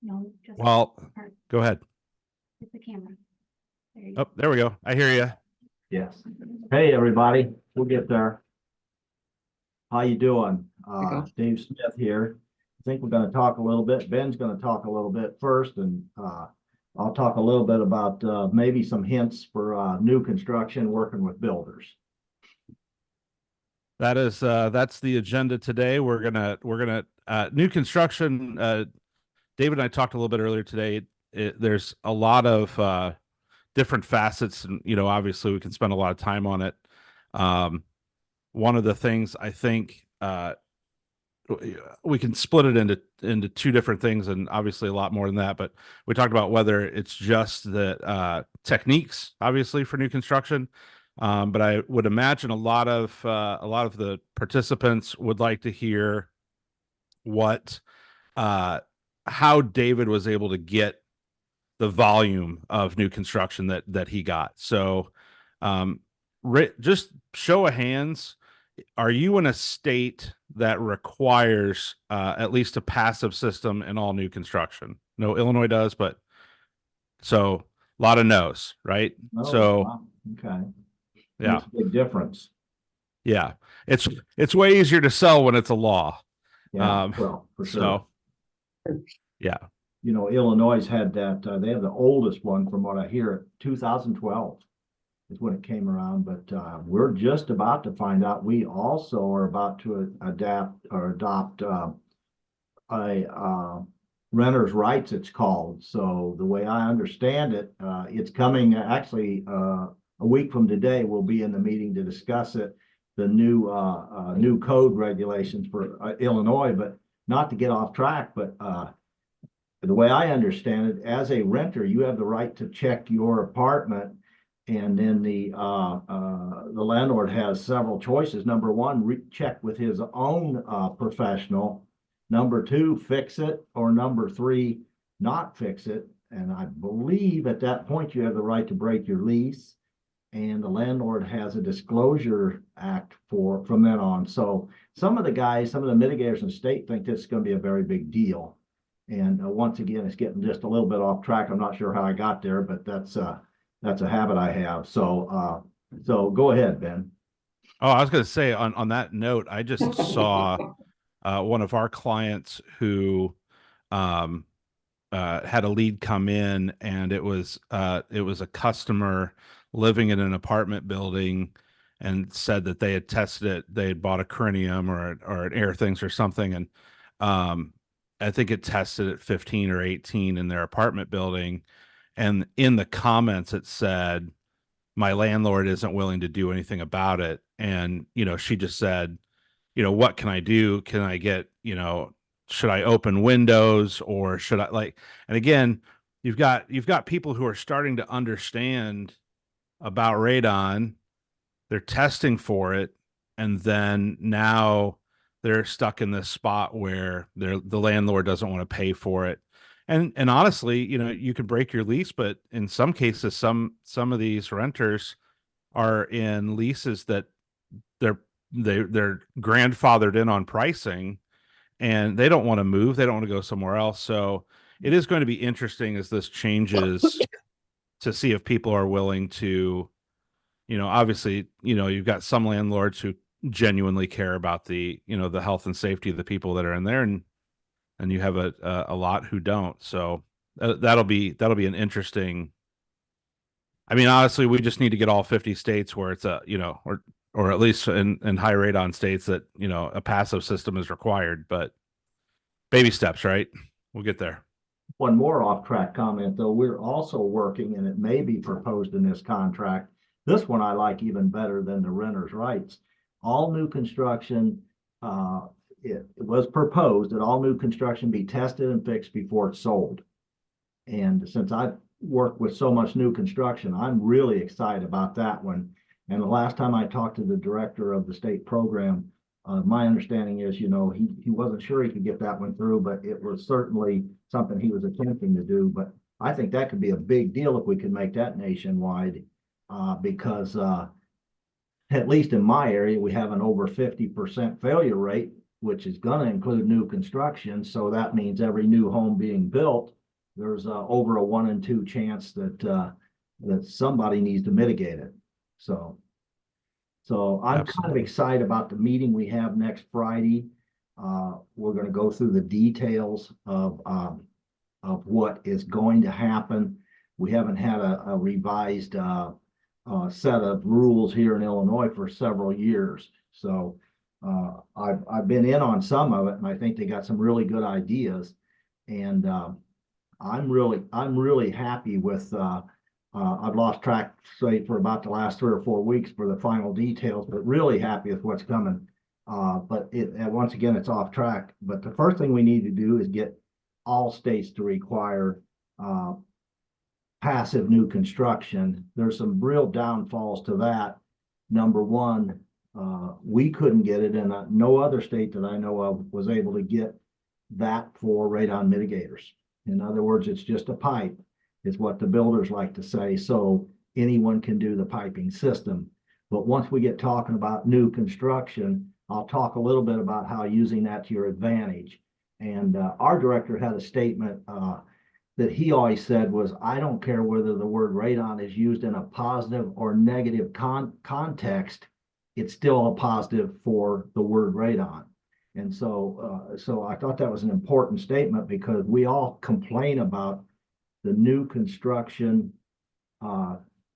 No, just Well, part, go ahead. just the camera. There you Oh, there we go. I hear you. Yes. Hey, everybody, we'll get there. How you doing? go. Dave Smith here. I think we're gonna talk a little bit. Ben's gonna talk a little bit first, and I'll talk a little bit about maybe some hints for new construction working with builders. That is that's the agenda today. We're gonna new construction. David and I talked a little bit earlier today. There's a lot of different facets, and obviously we can spend a lot of time on it. One of the things I think we can split it into two different things, and obviously a lot more than that. But we talked about whether it's just the techniques, obviously, for new construction. But I would imagine a lot of the participants would like to hear how David was able to get the volume of new construction that he got. So, just show of hands. Are you in a state that requires at least a passive system in all new construction? No, Illinois does, but so a lot of no's, right? Oh, So, wow. Okay. yeah, Makes a big difference. yeah, it's way easier to sell when it's a law. Yeah, well, for sure. So, yeah, Illinois had that, they have the oldest one from what I hear, 2012 is when it came around, but we're just about to find out. We also are about to adopt a renter's rights, it's called. So the way I understand it, it's coming actually a week from today. We'll be in the meeting to discuss it, the new code regulations for Illinois, but not to get off track, but the way I understand it, as a renter, you have the right to check your apartment, and then the landlord has several choices. Number one, check with his own professional. Number two, fix it, or number three, not fix it. And I believe at that point you have the right to break your lease, and the landlord has a disclosure act from then on. So some of the mitigators in the state think this is going to be a very big deal. And once again, it's getting just a little bit off track. I'm not sure how I got there, but that's a habit I have. So go ahead, Ben. Oh, I was going to say on that note, I just saw one of our clients who had a lead come in, and it was a customer living in an apartment building, and said that they had tested it. They had bought a Crinium or an Air Things or something, and I think it tested at 15 or 18 in their apartment building. And in the comments, it said, my landlord isn't willing to do anything about it. And, she just said, what can I do? Can I get, should I open windows, or should I and again, you've got people who are starting to understand about radon. They're testing for it. And then now they're stuck in this spot where the landlord doesn't want to pay for it. And honestly, you could break your lease, but in some cases, some of these renters are in leases that they're grandfathered in on pricing, and they don't want to move. They don't want to go somewhere else. So it is going to be interesting as this changes to see if people are willing to, obviously, you've got some landlords who genuinely care about the health and safety of the people that are in there, and you have a lot who don't. So that'll be an interesting. I mean, honestly, we just need to get all 50 states where it's or at least in high radon states that a passive system is required. But baby steps, right? We'll get there. One more off-track comment, though. We're also working, and it may be proposed in this contract. This one I like even better than the renter's rights. All new construction, it was proposed that all new construction be tested and fixed before it's sold. And since I've worked with so much new construction, I'm really excited about that one. And the last time I talked to the director of the state program, my understanding is, he wasn't sure he could get that one through, but it was certainly something he was attempting to do. But I think that could be a big deal if we could make that nationwide, because at least in my area, we have an over 50% failure rate which is going to include new construction. So that means every new home being built, there's over a 1 in 2 chance that that somebody needs to mitigate it. So I'm kind of excited about the meeting we have next Friday. We're going to go through the details of what is going to happen. We haven't had a revised set of rules here in Illinois for several years. So I've been in on some of it, and I think they got some really good ideas. And I'm really happy with. I've lost track, say, for about the last 3 or 4 weeks for the final details, but really happy with what's coming. But once again, it's off track. But the first thing we need to do is get all states to require passive new construction. There's some real downfalls to that. Number one, we couldn't get it, and no other state that I know of was able to get that for radon mitigators. In other words, it's just a pipe, is what the builders like to say. So anyone can do the piping system. But once we get talking about new construction, I'll talk a little bit about how using that to your advantage. And our director had a statement that he always said was, I don't care whether the word radon is used in a positive or negative context, it's still a positive for the word radon. And so I thought that was an important statement, because we all complain about the new construction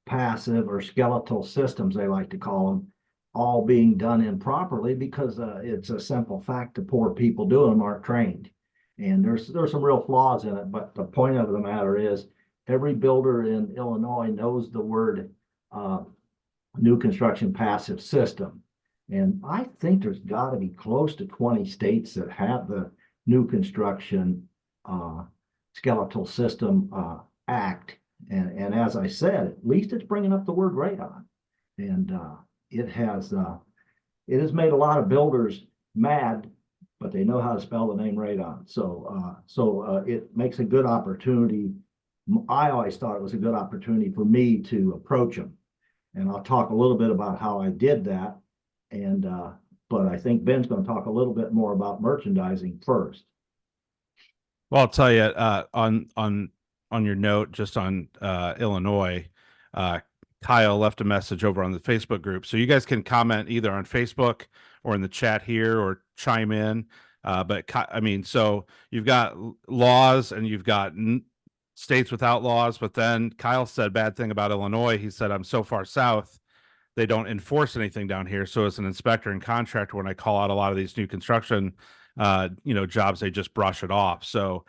passive or skeletal systems, they like to call them, all being done improperly, because it's a simple fact the poor people doing them aren't trained. And there's some real flaws in it, but the point of the matter is every builder in Illinois knows the word new construction passive system. And I think there's got to be close to 20 states that have the new construction skeletal system act. And as I said, at least it's bringing up the word radon. And it has made a lot of builders mad, but they know how to spell the name radon. So it makes a good opportunity. I always thought it was a good opportunity for me to approach them. And I'll talk a little bit about how I did that. And but I think Ben's going to talk a little bit more about merchandising first. Well, I'll tell you, on your note, just on Illinois, Kyle left a message over on the Facebook group, so you guys can comment either on Facebook or in the chat here, or chime in. But I mean, so you've got laws and you've got states without laws, but then Kyle said bad thing about Illinois. He said, I'm so far south, they don't enforce anything down here. So as an inspector and contractor, when I call out a lot of these new construction jobs, they just brush it off. So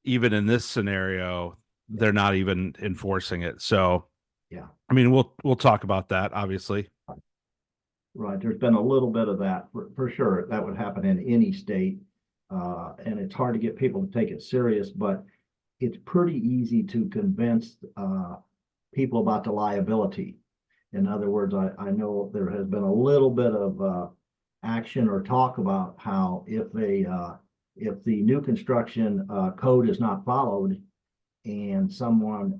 even in this scenario, they're not even enforcing it. So yeah, I mean, we'll talk about that, obviously. Right. There's been a little bit of that for sure. That would happen in any state. And it's hard to get people to take it serious, but it's pretty easy to convince people about the liability. In other words, I know there has been a little bit of action or talk about how if the new construction code is not followed and someone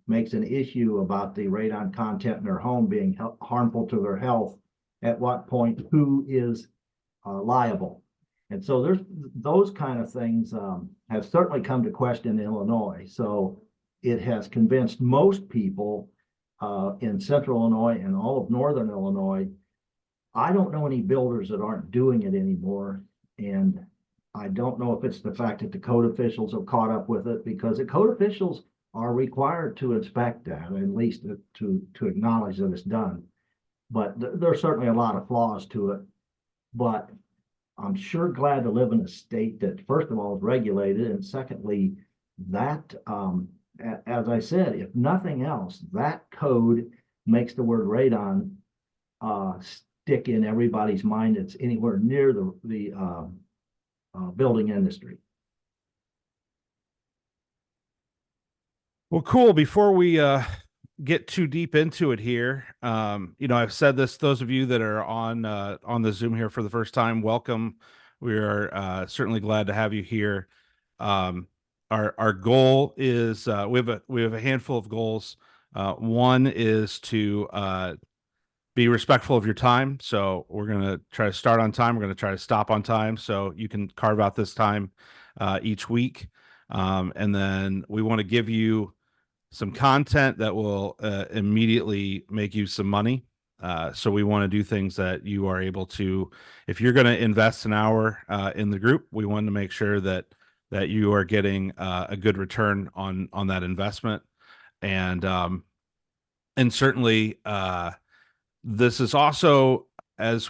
makes an issue about the radon content in their home being harmful to their health, at what point who is liable? And so there's those kind of things have certainly come to question in Illinois. So it has convinced most people in central Illinois and all of northern Illinois. I don't know any builders that aren't doing it anymore. And I don't know if it's the fact that the code officials have caught up with it, because the code officials are required to inspect that, at least to acknowledge that it's done. But there's certainly a lot of flaws to it. But I'm sure glad to live in a state that, first of all, is regulated, and secondly, that as I said, if nothing else, that code makes the word radon stick in everybody's mind that's anywhere near the building industry. Well, cool. Before we get too deep into it here, I've said this, those of you that are on the Zoom here for the first time, welcome. We are certainly glad to have you here. Our goal is we have a handful of goals. One is to be respectful of your time. So we're going to try to start on time. We're going to try to stop on time. So you can carve out this time each week. And then we want to give you some content that will immediately make you some money. So we want to do things that you are able to, if you're going to invest an hour in the group, we want to make sure that you are getting a good return on that investment. And certainly this is also, as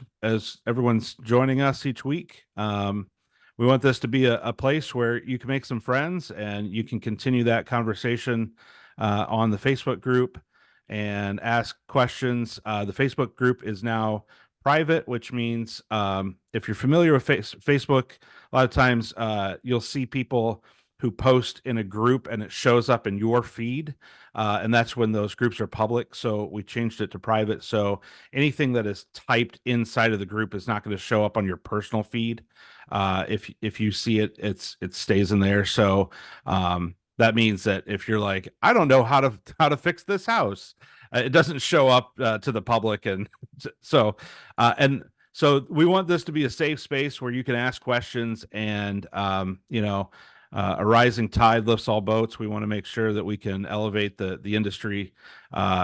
everyone's joining us each week, we want this to be a place where you can make some friends and you can continue that conversation on the Facebook group and ask questions. The Facebook group is now private, which means if you're familiar with Facebook, a lot of times you'll see people who post in a group and it shows up in your feed. And that's when those groups are public. So we changed it to private. So anything that is typed inside of the group is not going to show up on your personal feed. If you see it, it stays in there. So that means that if you're like, I don't know how to fix this house, it doesn't show up to the public. And so we want this to be a safe space where you can ask questions and a rising tide lifts all boats. We want to make sure that we can elevate the industry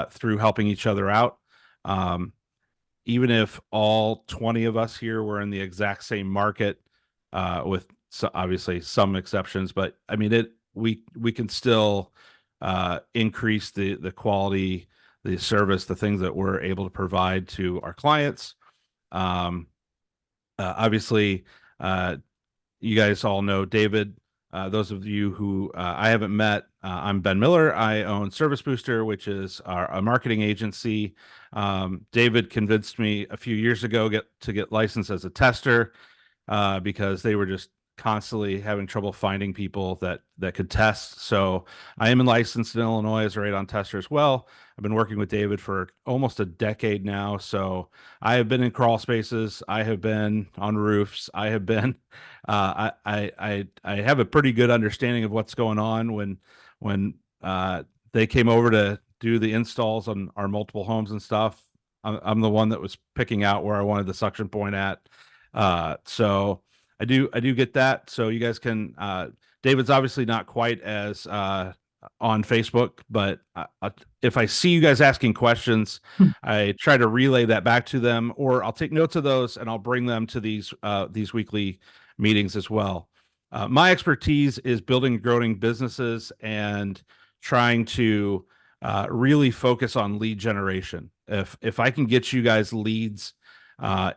through helping each other out. Even if all 20 of us here were in the exact same market, with obviously some exceptions, but I mean, we can still increase the quality, the service, the things that we're able to provide to our clients. Obviously, you guys all know David. Those of you who I haven't met, I'm Ben Miller. I own Service Booster, which is a marketing agency. David convinced me a few years ago to get licensed as a tester because they were just constantly having trouble finding people that could test. So I am licensed in Illinois as a radon tester as well. I've been working with David for almost a decade now. So I have been in crawl spaces. I have been on roofs. I have been, I have a pretty good understanding of what's going on when they came over to do the installs on our multiple homes and stuff. I'm the one that was picking out where I wanted the suction point at. So I do get that. So you guys can, David's obviously not quite as on Facebook, but if I see you guys asking questions, I try to relay that back to them, or I'll take notes of those and I'll bring them to these weekly meetings as well. My expertise is building and growing businesses and trying to really focus on lead generation. If I can get you guys leads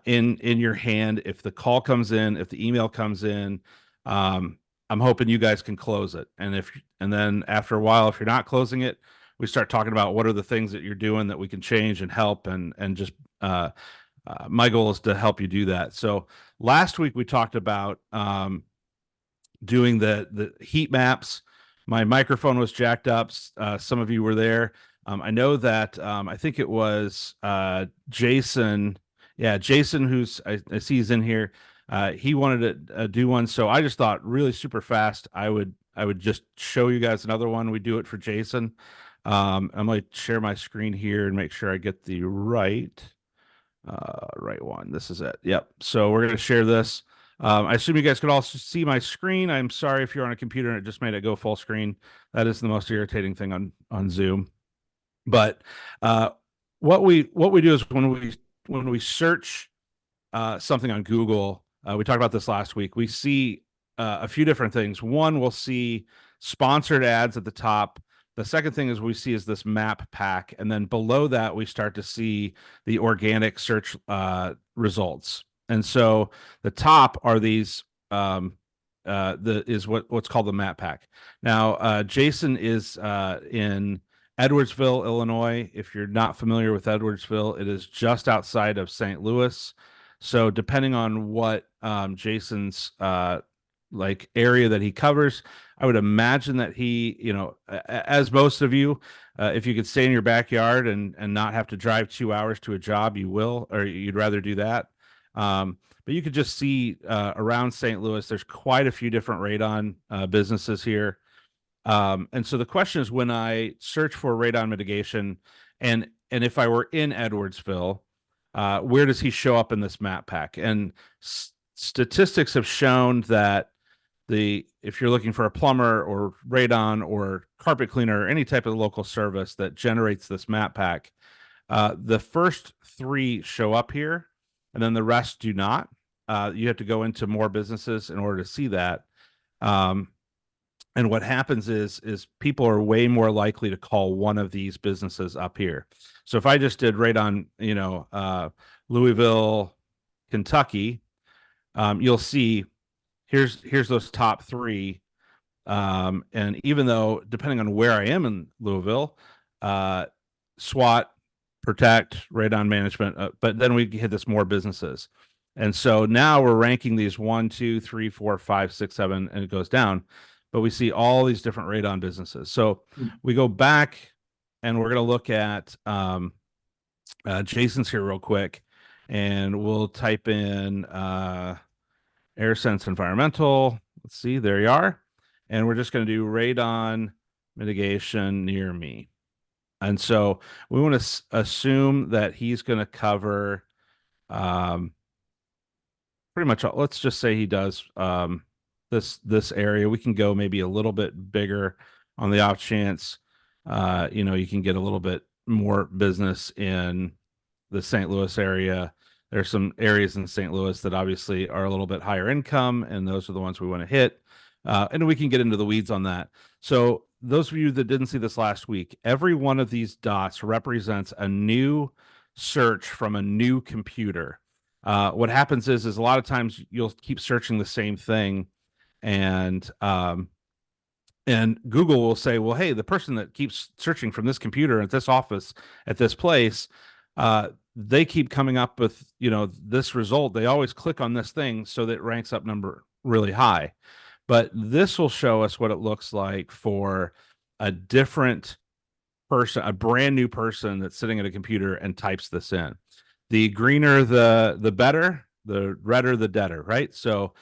in your hand, if the call comes in, if the email comes in, I'm hoping you guys can close it. And then after a while, if you're not closing it, we start talking about what are the things that you're doing that we can change and help, and just my goal is to help you do that. So last week we talked about doing the heat maps. My microphone was jacked up. Some of you were there. I know that I think it was Jason. Yeah, Jason, who's I see he's in here. He wanted to do one, so I just thought really super fast. I would just show you guys another one. We do it for Jason. I'm going to share my screen here and make sure I get the right one. This is it. Yep. So we're going to share this. I assume you guys could also see my screen. I'm sorry if you're on a computer and it just made it go full screen. That is the most irritating thing on Zoom. But what we do is when we search something on Google, we talked about this last week, we see a few different things. One, we'll see sponsored ads at the top. The second thing we see is this map pack. And then below that, we start to see the organic search results. And so the top are these, is what's called the map pack. Now, Jason is in Edwardsville, Illinois. If you're not familiar with Edwardsville, it is just outside of St. Louis. So depending on what Jason's like area that he covers, I would imagine that he, as most of you, if you could stay in your backyard and not have to drive 2 hours to a job, you will, or you'd rather do that. But you could just see around St. Louis, there's quite a few different radon businesses here. And so the question is, when I search for radon mitigation, and if I were in Edwardsville, where does he show up in this map pack? And statistics have shown that if you're looking for a plumber or radon or carpet cleaner or any type of local service that generates this map pack, the first 3 show up here, and then the rest do not. You have to go into more businesses in order to see that. And what happens is people are way more likely to call one of these businesses up here. So if I just did radon, Louisville, Kentucky, you'll see here's those top 3. And even though, depending on where I am in Louisville, SWAT, Protect, Radon Management, but then we hit this more businesses. And so now we're ranking these 1, 2, 3, 4, 5, 6, 7, and it goes down. But we see all these different radon businesses. So we go back and we're going to look at Jason's here real quick, and we'll type in AirSense Environmental. Let's see, there you are. And we're just going to do radon mitigation near me. And so we want to assume that he's going to cover pretty much, let's just say he does this area. We can go maybe a little bit bigger on the off chance, you can get a little bit more business in the St. Louis area. There's some areas in St. Louis that obviously are a little bit higher income, and those are the ones we want to hit. And we can get into the weeds on that. So those of you that didn't see this last week, every one of these dots represents a new search from a new computer. What happens is a lot of times you'll keep searching the same thing, and Google will say, well, hey, the person that keeps searching from this computer at this office at this place, they keep coming up with, this result. They always click on this thing, so that it ranks up number really high. But this will show us what it looks like for a different person, a brand new person that's sitting at a computer and types this in. The greener, the better, the redder, the deader, right? So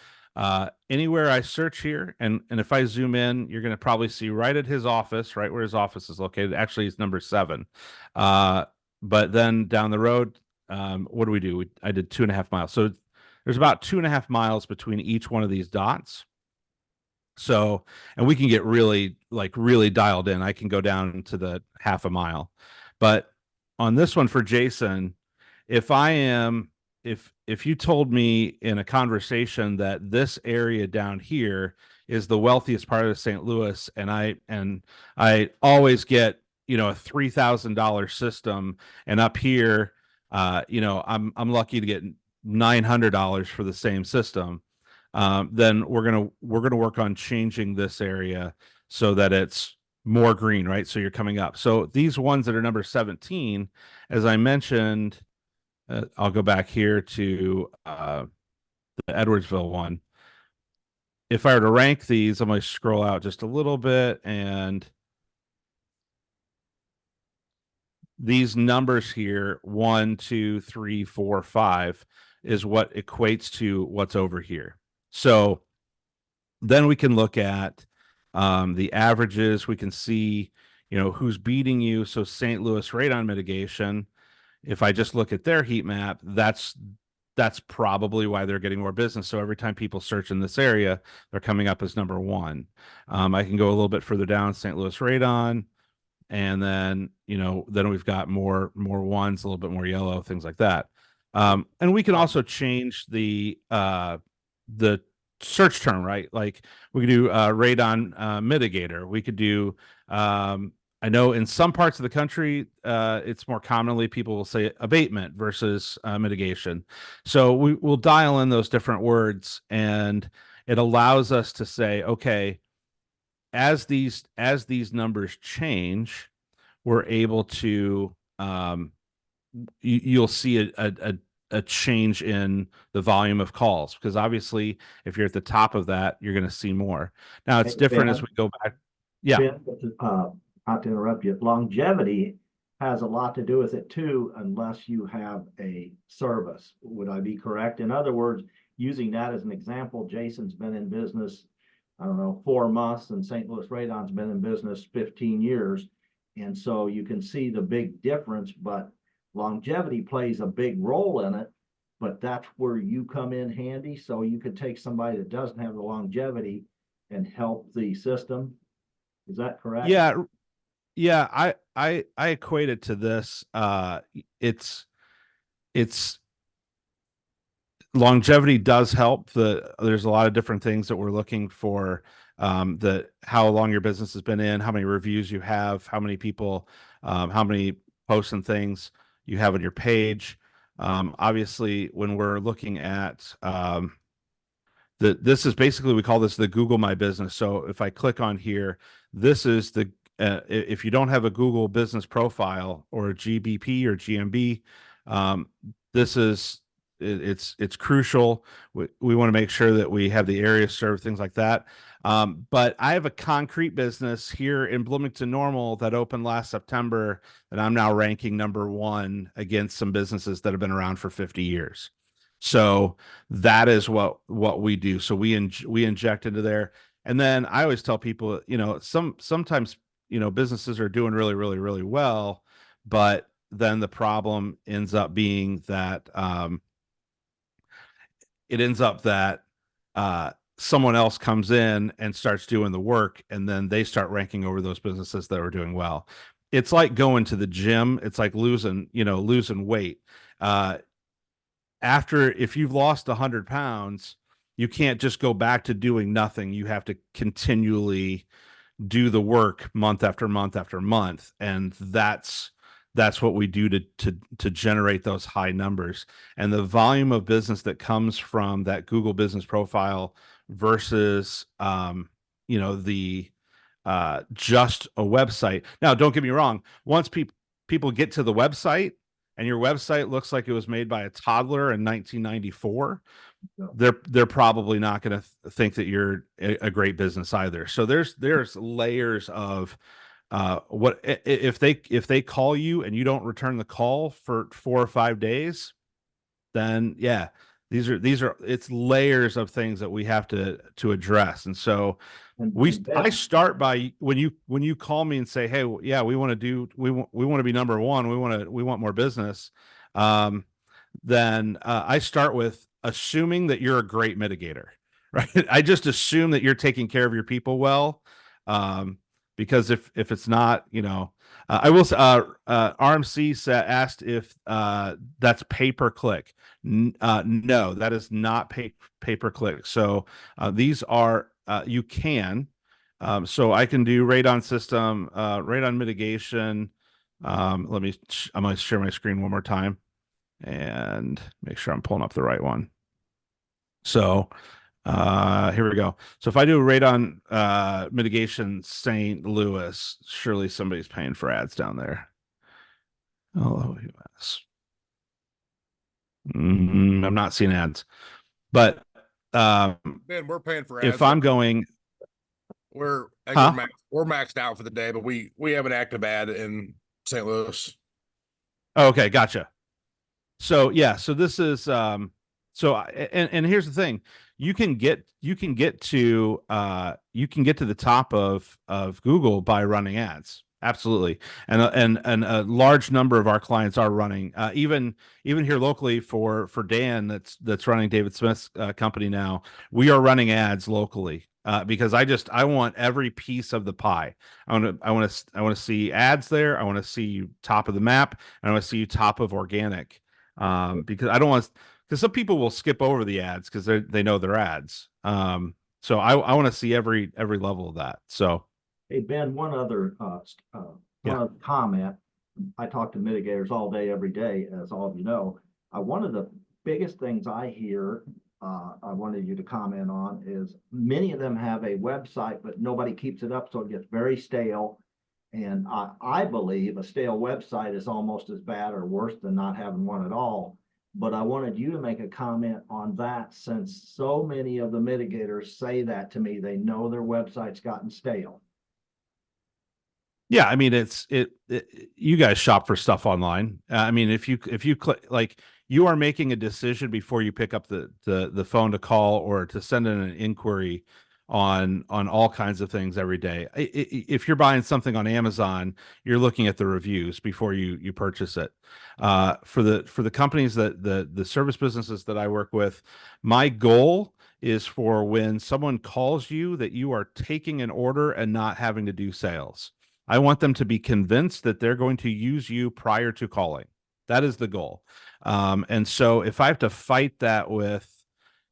anywhere I search here, and if I zoom in, you're going to probably see right at his office, right where his office is located. Actually, it's number 7. But then down the road, what do? I did 2.5 miles. So there's about 2.5 miles between each one of these dots. So, and we can get really dialed in. I can go down to the 0.5 mile. But on this one for Jason, if you told me in a conversation that this area down here is the wealthiest part of St. Louis, and I always get, a $3,000 system, and up here, I'm lucky to get $900 for the same system, then we're gonna work on changing this area so that it's more green, right? So you're coming up. So these ones that are number 17, as I mentioned, I'll go back here to the Edwardsville one. If I were to rank these, I'm going to scroll out just a little bit, and these numbers here, 1, 2, 3, 4, 5, is what equates to what's over here. So then we can look at the averages. We can see, who's beating you. So St. Louis radon mitigation, if I just look at their heat map, that's probably why they're getting more business. So every time people search in this area, they're coming up as number 1. I can go a little bit further down, St. Louis radon, and then then we've got more ones, a little bit more yellow, things like that. And we can also change the search term, right? Like we could do radon mitigator. We could do I know in some parts of the country, it's more commonly people will say abatement versus mitigation. So we'll dial in those different words, and it allows us to say, okay, as these numbers change, we're able to you'll see a change in the volume of calls, because obviously if you're at the top of that, you're going to see more. Now it's different as we go back. Yeah. Ben, not to interrupt you, longevity has a lot to do with it too, unless you have a service. Would I be correct? In other words, using that as an example, Jason's been in business, 4 months, and St. Louis Radon's been in business 15 years. And so you can see the big difference, but longevity plays a big role in it, but that's where you come in handy. So you could take somebody that doesn't have the longevity and help the system. Is that correct? Yeah, yeah. I equate it to this. It's longevity does help. There's a lot of different things that we're looking for. The how long your business has been in, how many reviews you have, how many people, how many posts and things you have on your page. Obviously, when we're looking at this is basically, we call this the Google My Business. So if I click on here, this is the if you don't have a Google business profile or a GBP or GMB, this is it's crucial. We want to make sure that we have the area served, things like that. But I have a concrete business here in Bloomington Normal that opened last September, and I'm now ranking #1 against some businesses that have been around for 50 years. So that is what we do. So we inject into there. And then I always tell people, sometimes, businesses are doing really, really, really well, but then the problem ends up being that it ends up that someone else comes in and starts doing the work, and then they start ranking over those businesses that are doing well. It's like going to the gym. It's like losing weight. If you've lost 100 pounds, you can't just go back to doing nothing. You have to continually do the work month after month after month. And that's what we do to generate those high numbers. And the volume of business that comes from that Google business profile versus, the just a website. Now, don't get me wrong. Once people get to the website, and your website looks like it was made by a toddler in 1994, they're probably not going to think that you're a great business either. So there's layers of what if they call you and you don't return the call for 4 or 5 days, then yeah, these are it's layers of things that we have to address. And so I start by when you call me and say, hey, yeah, we want to be #1. We want more business. Then I start with assuming that you're a great mitigator, right? I just assume that you're taking care of your people well. Because if it's not, I will say, RMC asked if that's pay-per-click. No, that is not pay-per-click. So these are you can. So I can do radon system, radon mitigation. I'm going to share my screen one more time and make sure I'm pulling up the right one. So here we go. So if I do radon mitigation St. Louis, surely somebody's paying for ads down there. LOUS. I'm not seeing ads, but Man, we're paying for ads. if I'm going, we're maxed out for the day, but we have an active ad in St. Louis. okay, gotcha. So yeah, so this is and here's the thing. You can get to the top of Google by running ads. Absolutely. And a large number of our clients are running, even here locally for Dan that's running David Smith's company now. We are running ads locally because I want every piece of the pie. I want to see ads there. I want to see you top of the map, and I want to see you top of organic. Because I don't want to, because some people will skip over the ads because they know they're ads. So I want to see every level of that. So hey Ben, one other comment. I talk to mitigators all day, every day, as all of you know. One of the biggest things I hear, I wanted you to comment on, is many of them have a website, but nobody keeps it up, so it gets very stale. And I believe a stale website is almost as bad or worse than not having one at all. But I wanted you to make a comment on that, since so many of the mitigators say that to me. They know their website's gotten stale. yeah, I mean, you guys shop for stuff online. I mean, if you click, like, you are making a decision before you pick up the phone to call or to send in an inquiry on all kinds of things every day. If you're buying something on Amazon, you're looking at the reviews before you purchase it. For the companies that the service businesses that I work with, my goal is for when someone calls you that you are taking an order and not having to do sales. I want them to be convinced that they're going to use you prior to calling. That is the goal. And so if I have to fight that with,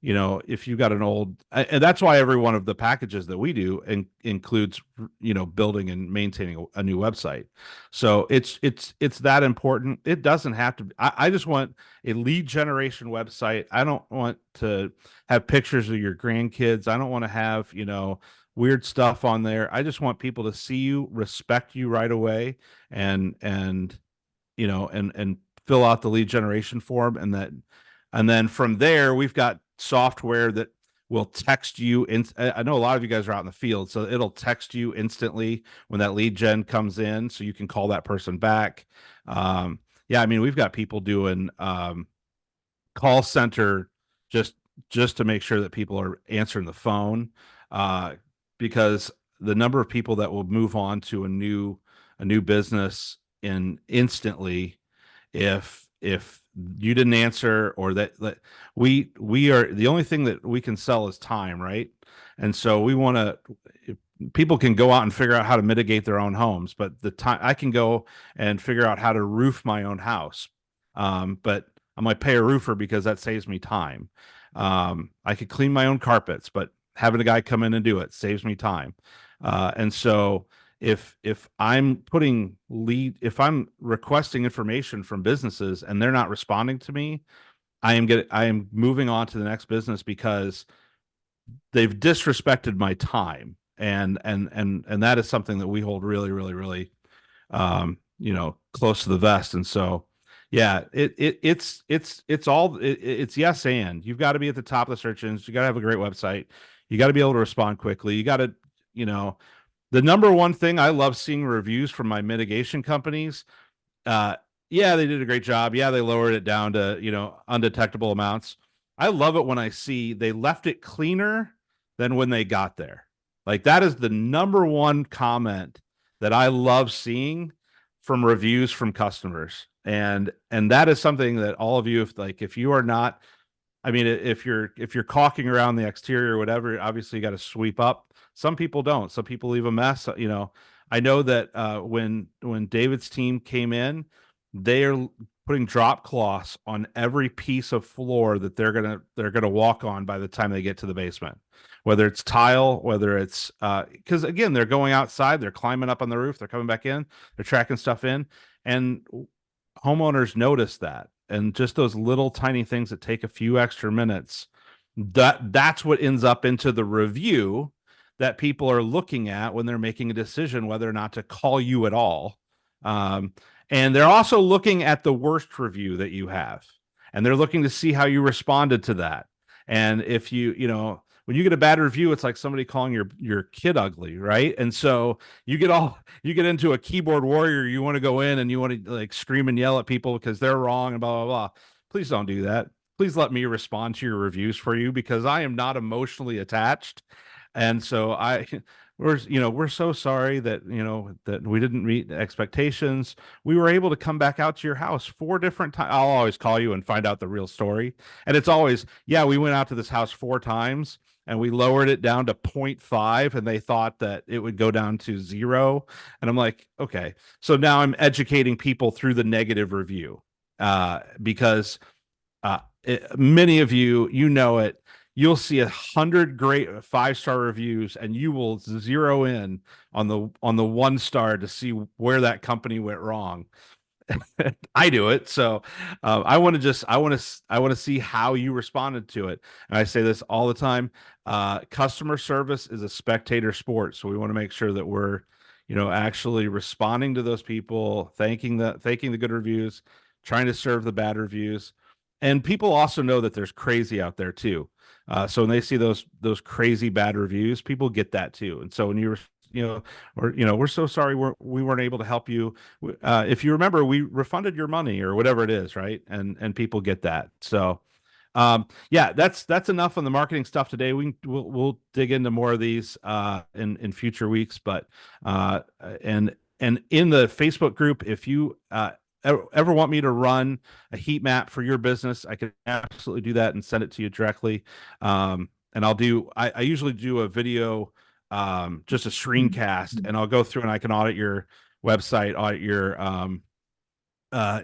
if you've got an and that's why every one of the packages that we do includes, building and maintaining a new website. So it's that important. It doesn't have to be, I just want a lead generation website. I don't want to have pictures of your grandkids. I don't want to have, weird stuff on there. I just want people to see you, respect you right away, and fill out the lead generation form, and then from there we've got software that will text you. I know a lot of you guys are out in the field, so it'll text you instantly when that lead gen comes in, so you can call that person back. Yeah, I mean, we've got people doing call center just to make sure that people are answering the phone, because the number of people that will move on to a new business instantly if you didn't answer, or that we are, the only thing that we can sell is time, right? And so we want to, people can go out and figure out how to mitigate their own homes, but the time I can go and figure out how to roof my own house, but I might pay a roofer because that saves me time. I could clean my own carpets, but having a guy come in and do it saves me time. And so if I'm if I'm requesting information from businesses and they're not responding to me, I am moving on to the next business because they've disrespected my time. And that is something that we hold really, really, really, close to the vest. And so, yeah, it's yes. And you've got to be at the top of the search engines. You got to have a great website. You got to be able to respond quickly. You got to, the number one thing I love seeing reviews from my mitigation companies. Yeah, they did a great job. Yeah, they lowered it down to, undetectable amounts. I love it when I see they left it cleaner than when they got there. Like, that is the number one comment that I love seeing from reviews from customers. And that is something that all of you, if you are not, I mean, if you're caulking around the exterior or whatever, obviously you got to sweep up. Some people don't. Some people leave a mess. I know that when David's team came in, they are putting drop cloths on every piece of floor that they're gonna walk on by the time they get to the basement, whether it's tile, whether it's because again, they're going outside, they're climbing up on the roof, they're coming back in, they're tracking stuff in, and homeowners notice that. And just those little tiny things that take a few extra minutes, that's what ends up into the review that people are looking at when they're making a decision whether or not to call you at all. And they're also looking at the worst review that you have, and they're looking to see how you responded to that. And if when you get a bad review, it's like somebody calling your kid ugly, right? And so you get into a keyboard warrior. You want to go in and you want to like scream and yell at people because they're wrong and blah, blah, blah. Please don't do that. Please let me respond to your reviews for you, because I am not emotionally attached. And so we're so sorry that, that we didn't meet expectations. We were able to come back out to your house 4 different times. I'll always call you and find out the real story. And it's always, yeah, we went out to this house 4 times and we lowered it down to 0.5, and they thought that it would go down to 0. And I'm like, okay. So now I'm educating people through the negative review, because many of you, it, you'll see 100 great 5-star reviews, and you will zero in on the 1-star to see where that company went wrong. I do it. So I want to see how you responded to it. And I say this all the time. Customer service is a spectator sport. So we want to make sure that we're, actually responding to those people, thanking the good reviews, trying to serve the bad reviews. And people also know that there's crazy out there too. So when they see those crazy bad reviews, people get that too. And so when we're so sorry we weren't able to help you. If you remember, we refunded your money or whatever it is, right? And people get that. So Yeah, that's enough on the marketing stuff today. We'll dig into more of these in future weeks, but and in the Facebook group, if you ever want me to run a heat map for your business, I can absolutely do that and send it to you directly. And I usually do a video, just a screencast, and I'll go through and I can audit your website, audit your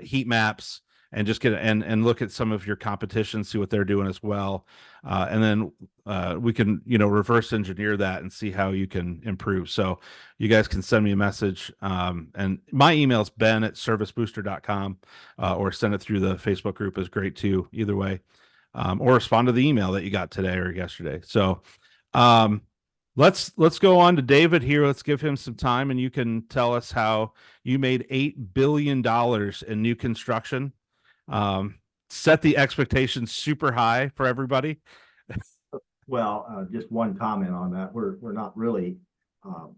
heat maps, and just get and look at some of your competition, see what they're doing as well. And then we can, reverse engineer that and see how you can improve. So you guys can send me a message. And my email is ben@servicebooster.com, or send it through the Facebook group is great too, either way. Or respond to the email that you got today or yesterday. So let's go on to David here. Let's give him some time, and you can tell us how you made $8 billion in new construction. Set the expectations super high for everybody. Well, just one comment on that. We're not really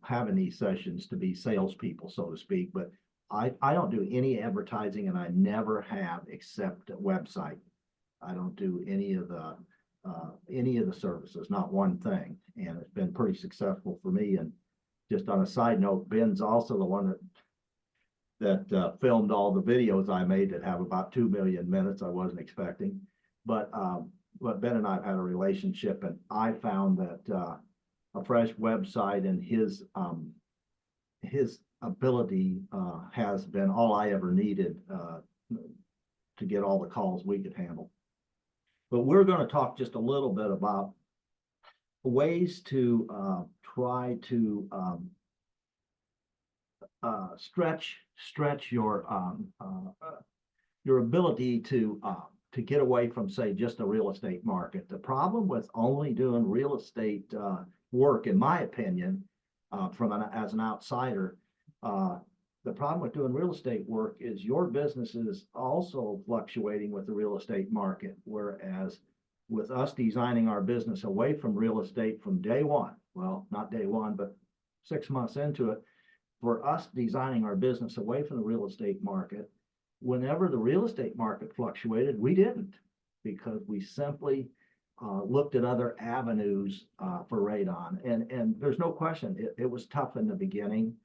having these sessions to be salespeople, so to speak, but I don't do any advertising, and I never have, except a website. I don't do any of the services, not one thing, and it's been pretty successful for me. And just on a side note, Ben's also the one that filmed all the videos I made that have about 2 million minutes. I wasn't expecting, but Ben and I have had a relationship, and I found that a fresh website and his ability has been all I ever needed to get all the calls we could handle. But we're going to talk just a little bit about ways to try to stretch your ability to get away from, say, just a real estate market. The problem with only doing real estate work, in my opinion, as an outsider, the problem with doing real estate work is your business is also fluctuating with the real estate market. Whereas with us designing our business away from real estate from day one, well, not day one, but 6 months into it, for us designing our business away from the real estate market, whenever the real estate market fluctuated, we didn't, because we simply looked at other avenues for radon. And there's no question, it was tough in the beginning,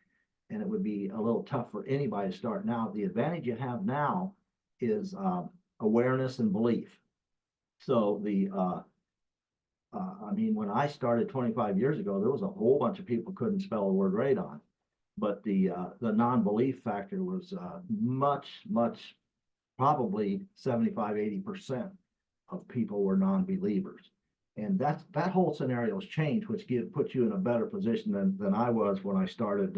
and it would be a little tough for anybody to start now. The advantage you have now is awareness and belief. So I mean, when I started 25 years ago, there was a whole bunch of people couldn't spell the word radon, but the non-belief factor was much, probably 75–80% of people were non-believers. And that whole scenario has changed, which puts you in a better position than I was when I started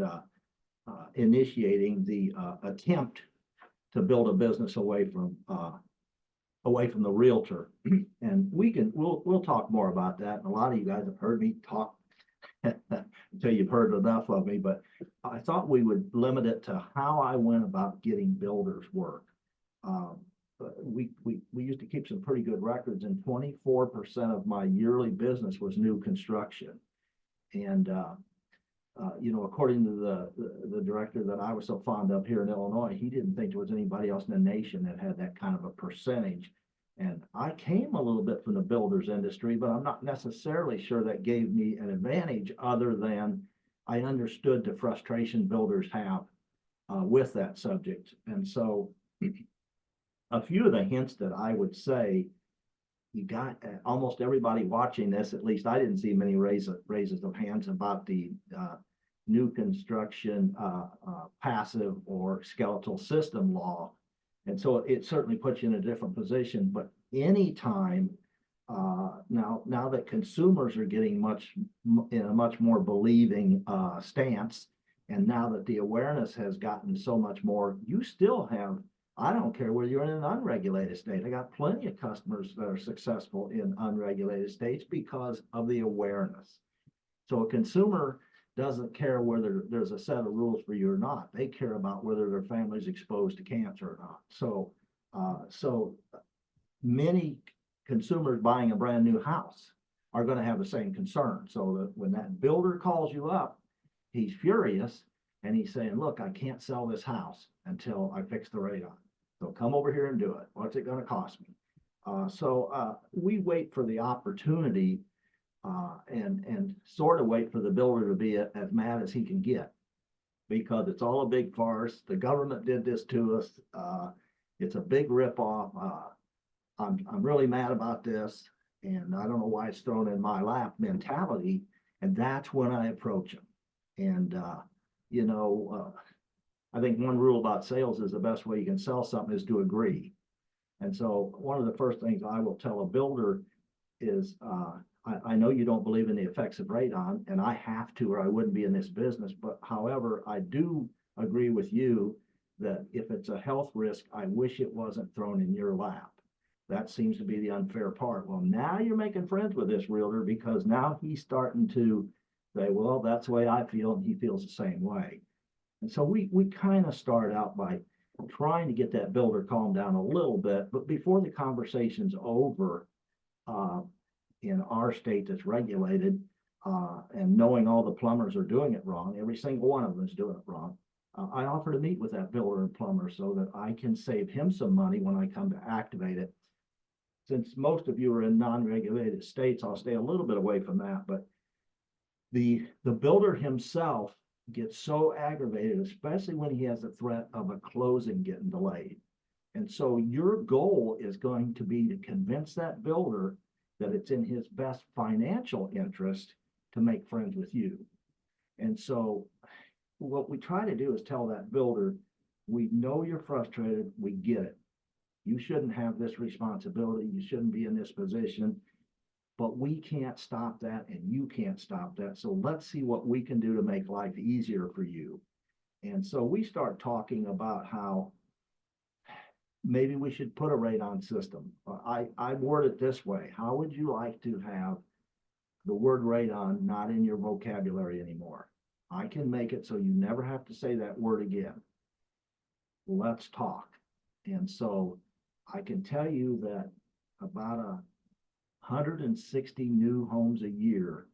initiating the attempt to build a business away from the realtor. And we'll talk more about that. And a lot of you guys have heard me talk until you've heard enough of me, but I thought we would limit it to how I went about getting builders work. We used to keep some pretty good records, and 24% of my yearly business was new construction. And according to the director that I was so fond of here in Illinois, he didn't think there was anybody else in the nation that had that kind of a percentage. And I came a little bit from the builders industry, but I'm not necessarily sure that gave me an advantage, other than I understood the frustration builders have with that subject. And so a few of the hints that I would say, you got almost everybody watching this, at least I didn't see many raises of hands about the new construction passive or skeletal system law. And so it certainly puts you in a different position. But anytime now that consumers are getting in a much more believing stance, and now that the awareness has gotten so much more, you still have, I don't care whether you're in an unregulated state. I got plenty of customers that are successful in unregulated states because of the awareness. So a consumer doesn't care whether there's a set of rules for you or not. They care about whether their family's exposed to cancer or not. So many consumers buying a brand new house are going to have the same concern. So that when that builder calls you up, he's furious and he's saying, look, I can't sell this house until I fix the radon. So come over here and do it. What's it going to cost me? We wait for the opportunity and sort of wait for the builder to be as mad as he can get. Because it's all a big farce. The government did this to us. It's a big ripoff. I'm really mad about this, and I don't know why it's thrown in my lap mentality. And that's when I approach them. And I think one rule about sales is the best way you can sell something is to agree. And so one of the first things I will tell a builder is, I know you don't believe in the effects of radon, and I have to, or I wouldn't be in this business. But however, I do agree with you that if it's a health risk, I wish it wasn't thrown in your lap. That seems to be the unfair part. Well, now you're making friends with this realtor because now he's starting to say, well, that's the way I feel, and he feels the same way. And so we kind of start out by trying to get that builder calmed down a little bit, but before the conversation's over, in our state that's regulated, and knowing all the plumbers are doing it wrong, every single one of them is doing it wrong. I offer to meet with that builder and plumber so that I can save him some money when I come to activate it. Since most of you are in non-regulated states, I'll stay a little bit away from that, but the builder himself gets so aggravated, especially when he has the threat of a closing getting delayed. And so your goal is going to be to convince that builder that it's in his best financial interest to make friends with you. And so what we try to do is tell that builder, we know you're frustrated, we get it. You shouldn't have this responsibility, you shouldn't be in this position, but we can't stop that and you can't stop that. So let's see what we can do to make life easier for you. And so we start talking about how maybe we should put a radon system. I word it this way. How would you like to have the word radon not in your vocabulary anymore? I can make it so you never have to say that word again. Let's talk. And so I can tell you that about 160 new homes a year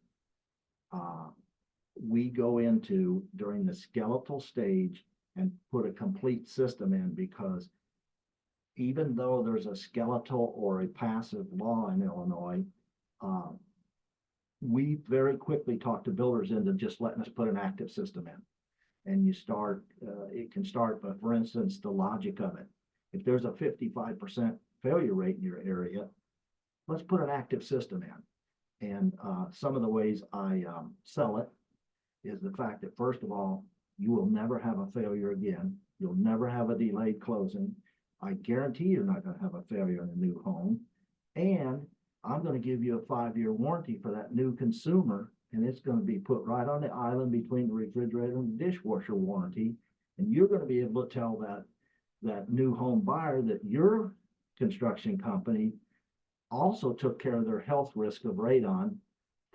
we go into during the skeletal stage and put a complete system in, because even though there's a skeletal or a passive law in Illinois, we very quickly talk to builders into just letting us put an active system in. And you start, it can start, but for instance, the logic of it. If there's a 55% failure rate in your area, let's put an active system in. And some of the ways I sell it is the fact that, first of all, you will never have a failure again. You'll never have a delayed closing. I guarantee you're not going to have a failure in a new home. And I'm going to give you a 5-year warranty for that new consumer. And it's going to be put right on the island between the refrigerator and the dishwasher warranty. And you're going to be able to tell that new home buyer that your construction company also took care of their health risk of radon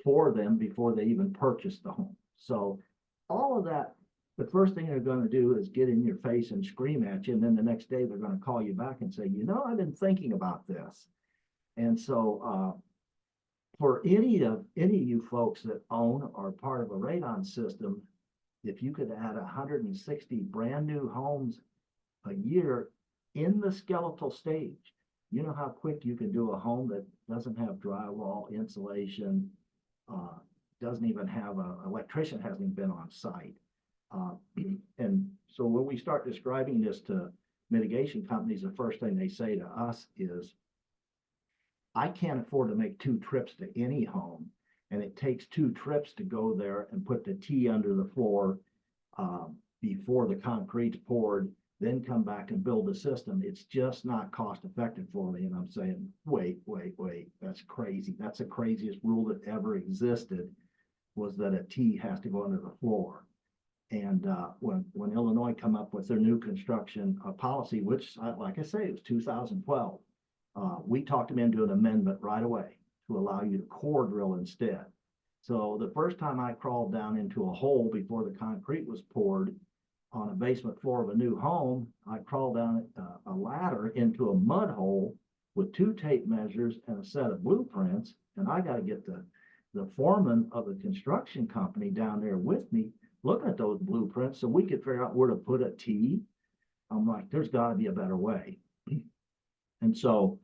for them before they even purchased the home. So all of that, the first thing they're going to do is get in your face and scream at you. And then the next day they're going to call you back and say, you know, I've been thinking about this. And so for any of you folks that own or are part of a radon system, if you could add 160 brand new homes a year in the skeletal stage, you know how quick you can do a home that doesn't have drywall, insulation, doesn't even have an electrician, hasn't even been on site. And so when we start describing this to mitigation companies, the first thing they say to us is, I can't afford to make 2 trips to any home. And it takes 2 trips to go there and put the T under the floor before the concrete's poured, then come back and build the system. It's just not cost effective for me. And I'm saying, wait, that's crazy. That's the craziest rule that ever existed, was that a T has to go under the floor. And when Illinois come up with their new construction policy, which, like I say, it was 2012, we talked them into an amendment right away to allow you to core drill instead. So the first time I crawled down into a hole before the concrete was poured on a basement floor of a new home, I crawled down a ladder into a mud hole with 2 tape measures and a set of blueprints. And I got to get the foreman of the construction company down there with me, looking at those blueprints so we could figure out where to put a T. I'm like, there's got to be a better way. And so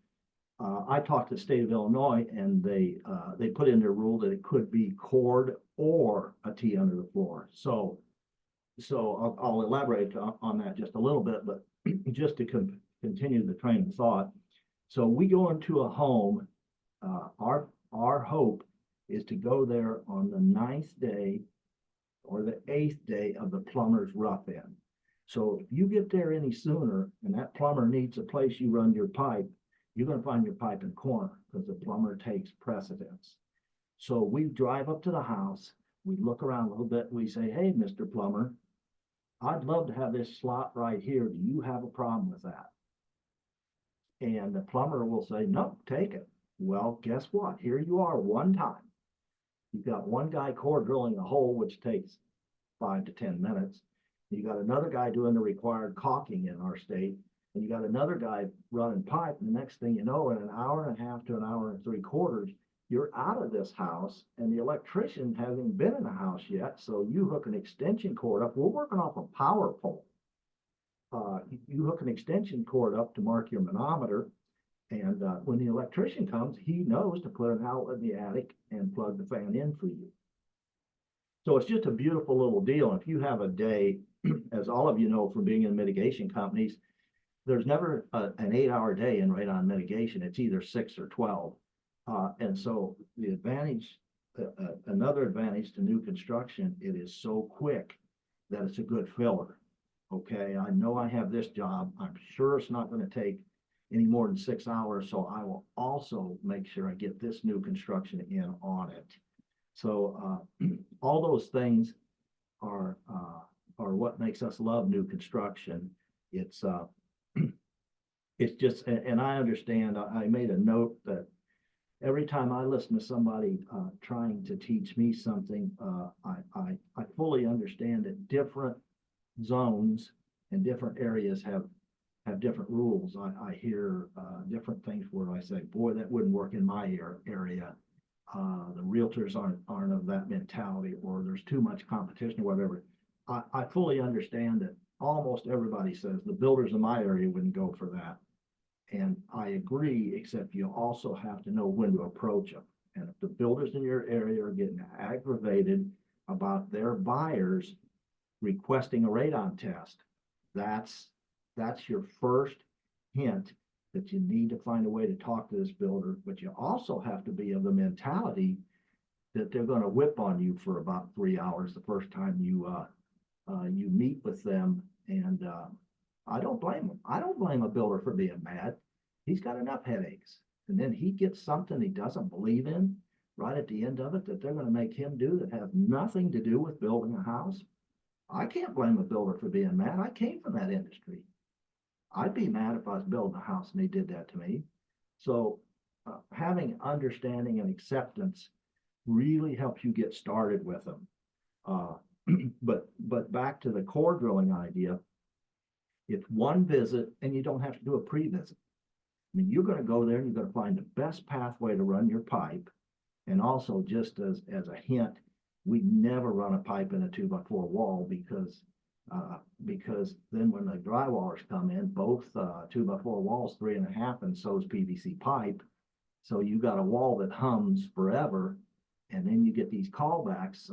I talked to the state of Illinois, and they put in their rule that it could be cord or a T under the floor. So I'll elaborate on that just a little bit, but just to continue the train of thought. So we go into a home, our hope is to go there on the 9th day or the 8th day of the plumber's rough-in. So if you get there any sooner and that plumber needs a place you run your pipe, you're gonna find your pipe in the corner because the plumber takes precedence. So we drive up to the house, we look around a little bit, and we say, hey, Mr. Plumber, I'd love to have this slot right here. Do you have a problem with that? And the plumber will say, no, take it. Well, guess what? Here you are one time. You've got one guy core drilling a hole, which takes 5 to 10 minutes. You got another guy doing the required caulking in our state. And you got another guy running pipe. And the next thing you know, in an hour and a half to an hour and 3/4, you're out of this house, and the electrician hasn't been in the house yet. So you hook an extension cord up. We're working off a power pole. You hook an extension cord up to mark your manometer. And when the electrician comes, he knows to put an outlet in the attic and plug the fan in for you. So it's just a beautiful little deal. And if you have a day, as all of you know from being in mitigation companies, there's never an 8-hour day in radon mitigation. It's either 6 or 12. And so the advantage, another advantage to new construction, it is so quick that it's a good filler. Okay, I know I have this job. I'm sure it's not going to take any more than 6 hours. So I will also make sure I get this new construction in on it. So all those things are what makes us love new construction. It's just, and I understand, I made a note that every time I listen to somebody trying to teach me something, I fully understand that different zones and different areas have different rules. I hear different things where I say, boy, that wouldn't work in my area. The realtors aren't of that mentality, or there's too much competition or whatever. I fully understand that almost everybody says the builders in my area wouldn't go for that. And I agree, except you also have to know when to approach them. And if the builders in your area are getting aggravated about their buyers requesting a radon test, that's your first hint that you need to find a way to talk to this builder. But you also have to be of the mentality that they're going to whip on you for about 3 hours the first time you meet with them. And I don't blame them. I don't blame a builder for being mad. He's got enough headaches. And then he gets something he doesn't believe in right at the end of it that they're going to make him do that has nothing to do with building a house. I can't blame a builder for being mad. I came from that industry. I'd be mad if I was building a house and they did that to me. So having understanding and acceptance really helps you get started with them. But back to the core drilling idea, it's one visit and you don't have to do a pre-visit. I mean, you're going to go there and you're going to find the best pathway to run your pipe. And also, just as a hint, we never run a pipe in a 2x4 wall because then when the drywallers come in, both 2x4 walls 3.5, and so is PVC pipe. So you got a wall that hums forever, and then you get these callbacks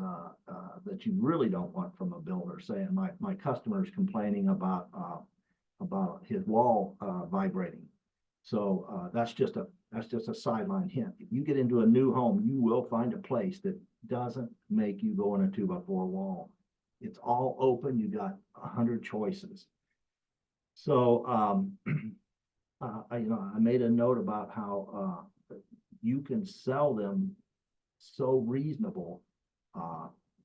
that you really don't want from a builder saying my customer is complaining about his wall vibrating. So that's just a sideline hint. If you get into a new home, you will find a place that doesn't make you go in a 2x4 wall. It's all open. You got 100 choices. So I made a note about how you can sell them so reasonable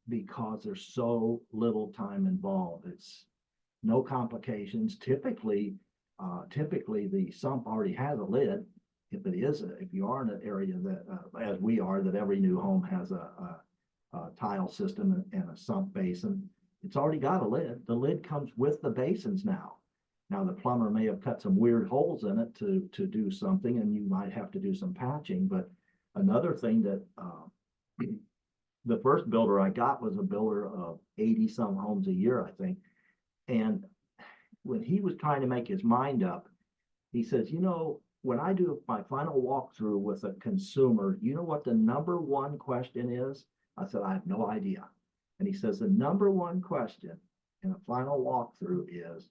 because there's so little time involved. It's no complications. Typically the sump already has a lid. If you are in an area that, as we are, that every new home has a tile system and a sump basin, it's already got a lid. The lid comes with the basins now. Now the plumber may have cut some weird holes in it to do something, and you might have to do some patching. But another thing that the first builder I got was a builder of 80 some homes a year, I think. And when he was trying to make his mind up, he says, when I do my final walkthrough with a consumer, you know what the number one question is? I said, I have no idea. And he says, the number one question in a final walkthrough is,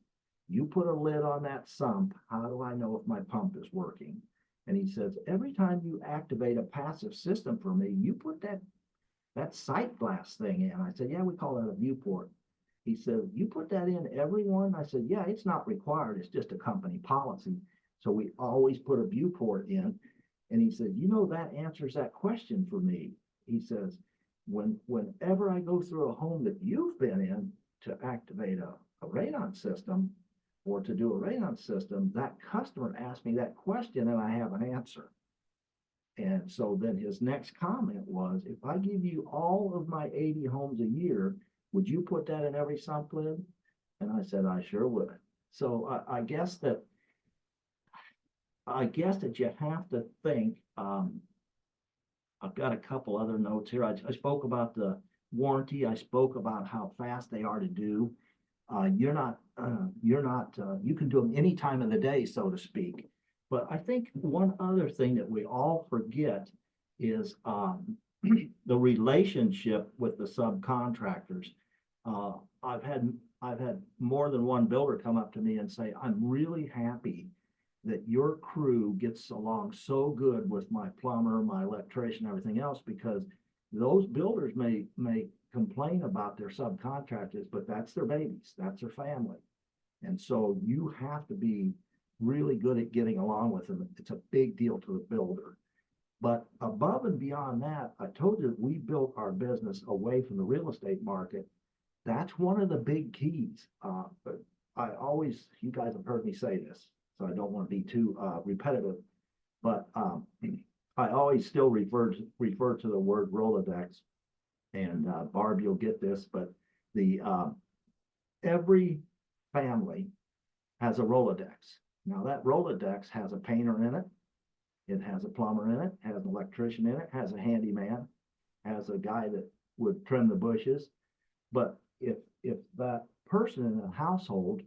you put a lid on that sump, how do I know if my pump is working? And he says, every time you activate a passive system for me, you put that sight glass thing in. I said, yeah, we call that a viewport. He said, you put that in every one? I said, yeah, it's not required. It's just a company policy. So we always put a viewport in. And he said, you know, that answers that question for me. He says, whenever I go through a home that you've been in to activate a radon system or to do a radon system, that customer asked me that question and I have an answer. And so then his next comment was, if I give you all of my 80 homes a year, would you put that in every sump lid? And I said, I sure would. So I guess that you have to think, I've got a couple other notes here. I spoke about the warranty. I spoke about how fast they are to do. You can do them any time of the day, so to speak. But I think one other thing that we all forget is the relationship with the subcontractors. I've had more than one builder come up to me and say, I'm really happy that your crew gets along so good with my plumber, my electrician, everything else, because those builders may complain about their subcontractors, but that's their babies, that's their family. And so you have to be really good at getting along with them. It's a big deal to the builder. But above and beyond that, I told you we built our business away from the real estate market. That's one of the big keys. But you guys have heard me say this, so I don't want to be too repetitive, but I always still refer to the word Rolodex. And Barb, you'll get this, but every family has a Rolodex. Now that Rolodex has a painter in it, it has a plumber in it, has an electrician in it, has a handyman, has a guy that would trim the bushes. But if that person in a household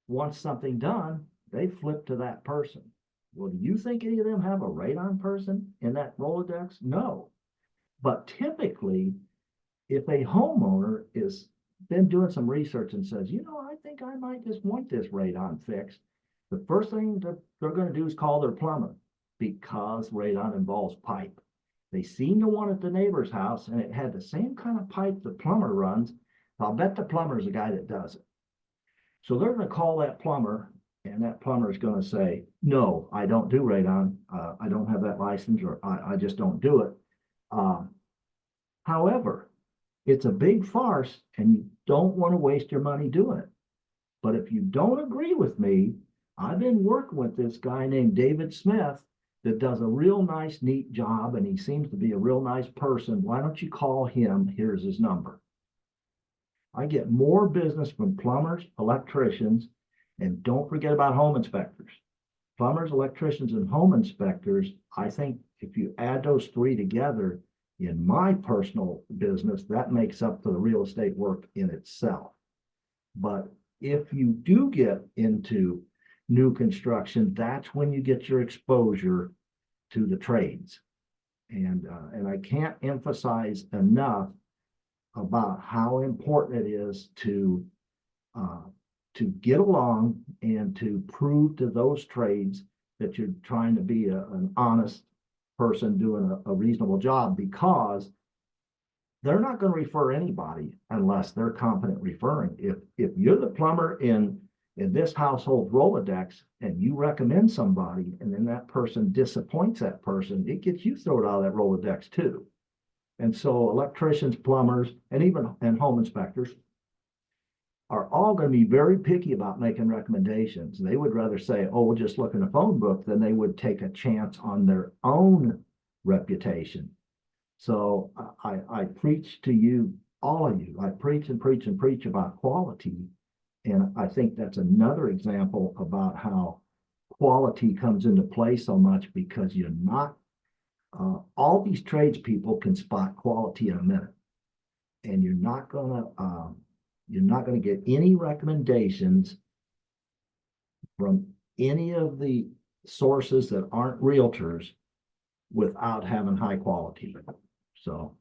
wants something done, they flip to that person. Well, do you think any of them have a radon person in that Rolodex? No. But typically, if a homeowner is been doing some research and says, you know, I think I might just want this radon fixed, the first thing that they're going to do is call their plumber, because radon involves pipe. They seem to want it at the neighbor's house, and it had the same kind of pipe the plumber runs. I'll bet the plumber is the guy that does it. So they're going to call that plumber, and that plumber is going to say, no, I don't do radon. I don't have that license, or I just don't do it. However, it's a big farce, and you don't want to waste your money doing it. But if you don't agree with me, I've been working with this guy named David Smith that does a real nice, neat job, and he seems to be a real nice person. Why don't you call him? Here's his number. I get more business from plumbers, electricians, and don't forget about home inspectors. Plumbers, electricians, and home inspectors, I think if you add those three together, in my personal business, that makes up for the real estate work in itself. But if you do get into new construction, that's when you get your exposure to the trades. And I can't emphasize enough about how important it is to get along and to prove to those trades that you're trying to be an honest person doing a reasonable job, because they're not going to refer anybody unless they're competent referring. If you're the plumber in this household Rolodex and you recommend somebody and then that person disappoints that person, it gets you thrown out of that Rolodex too. And so electricians, plumbers, and home inspectors are all going to be very picky about making recommendations. They would rather say, oh, we'll just look in a phone book, than they would take a chance on their own reputation. So I preach to you, all of you, I preach and preach and preach about quality. And I think that's another example about how quality comes into play so much, because you're not, all these tradespeople can spot quality in a minute. And you're not gonna get any recommendations from any of the sources that aren't realtors without having high quality. So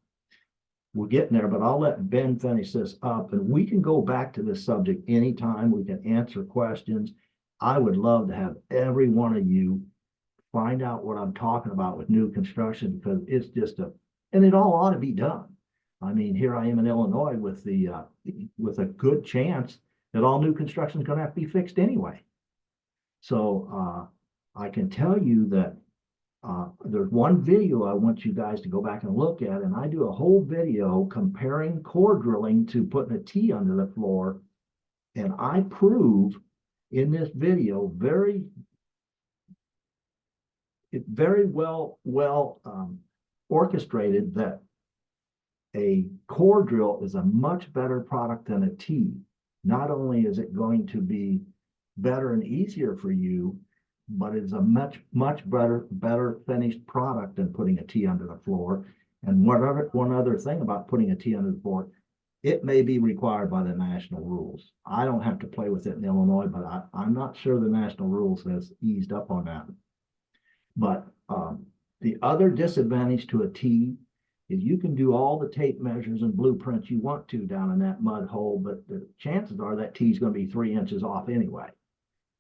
we're getting there, but I'll let Ben finish this up, and we can go back to this subject anytime. We can answer questions. I would love to have every one of you find out what I'm talking about with new construction, because it's just and it all ought to be done. I mean, here I am in Illinois with with a good chance that all new construction is going to have to be fixed anyway. So I can tell you that there's one video I want you guys to go back and look at, and I do a whole video comparing core drilling to putting a T under the floor. And I prove in this video very well orchestrated that a core drill is a much better product than a T. Not only is it going to be better and easier for you, but it's a much better finished product than putting a T under the floor. And one other thing about putting a T under the floor, it may be required by the national rules. I don't have to play with it in Illinois, but I'm not sure the national rules has eased up on that. But the other disadvantage to a T is you can do all the tape measures and blueprints you want to down in that mud hole, but the chances are that T is going to be 3 inches off anyway.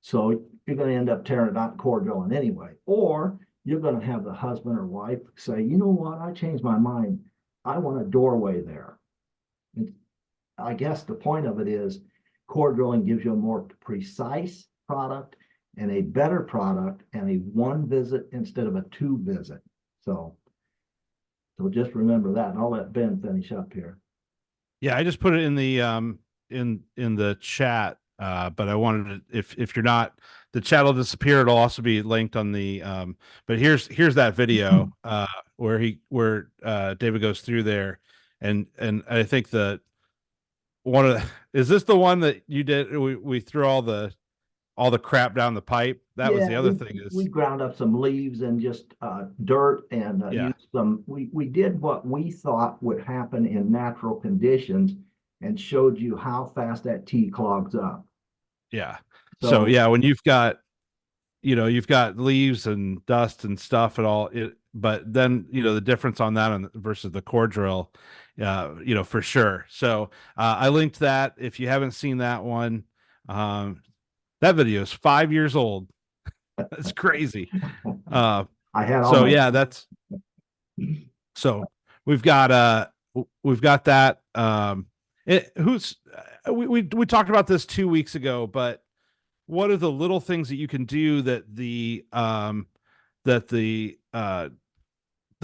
So you're going to end up tearing it out core drilling anyway. Or you're going to have the husband or wife say, you know what, I changed my mind. I want a doorway there. And I guess the point of it is core drilling gives you a more precise product and a better product and a 1 visit instead of a 2 visit. So just remember that. And I'll let Ben finish up here. Yeah, I just put it in the in the chat. But I wanted to, if you're not, the chat will disappear. It'll also be linked on the but here's that video where David goes through there, and I think that one of the, is this the one that you did? We threw all the crap down the pipe. That was the other thing. We ground up some leaves and just dirt and used some. We did what we thought would happen in natural conditions and showed you how fast that T clogs up. Yeah. So yeah, when you've got leaves and dust and stuff and all it, but then the difference on that versus the core drill, for sure. So I linked that. If you haven't seen that one, that video is 5 years old. That's crazy. I had so yeah, that's so we've got that. We talked about this 2 weeks ago, but what are the little things that you can do that the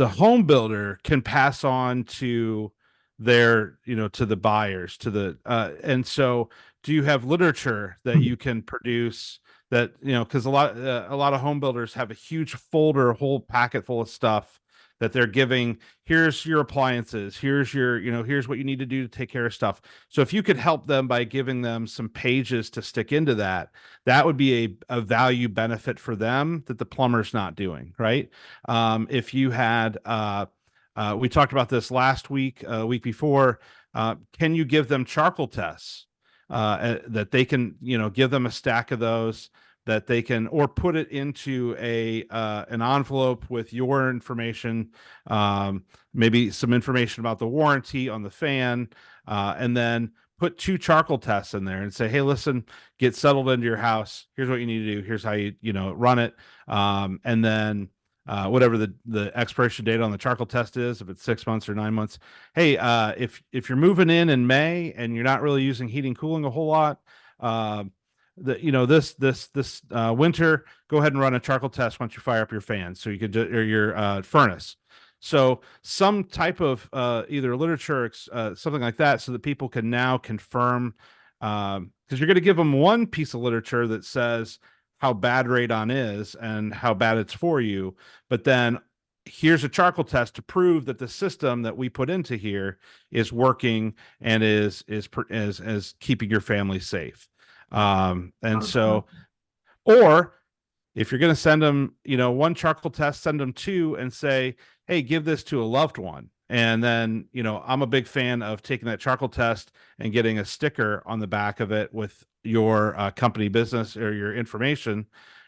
home builder can pass on to their, to the buyers, to the and so do you have literature that you can produce that, because a lot of home builders have a huge folder, a whole packet full of stuff that they're giving. Here's your appliances. Here's your, here's what you need to do to take care of stuff. So if you could help them by giving them some pages to stick into that, that would be a value benefit for them that the plumber's not doing, right? If you had, we talked about this last week, week before, can you give them charcoal tests that they can, give them a stack of those that they can, or put it into an envelope with your information, maybe some information about the warranty on the fan, and then put 2 charcoal tests in there and say, hey, listen, get settled into your house. Here's what you need to do. Here's how you, run it. And then whatever the expiration date on the charcoal test is, if it's 6 months or 9 months. Hey, if you're moving in May and you're not really using heating, cooling a whole lot, this winter, go ahead and run a charcoal test once you fire up your fan, so you could do, or your furnace. So some type of either literature, something like that, so that people can now confirm, because you're going to give them one piece of literature that says how bad radon is and how bad it's for you, but then here's a charcoal test to prove that the system that we put into here is working and is keeping your family safe. And so, or if you're going to send them, one charcoal test, send them 2 and say, hey, give this to a loved one. And then, I'm a big fan of taking that charcoal test and getting a sticker on the back of it with your company business or your information,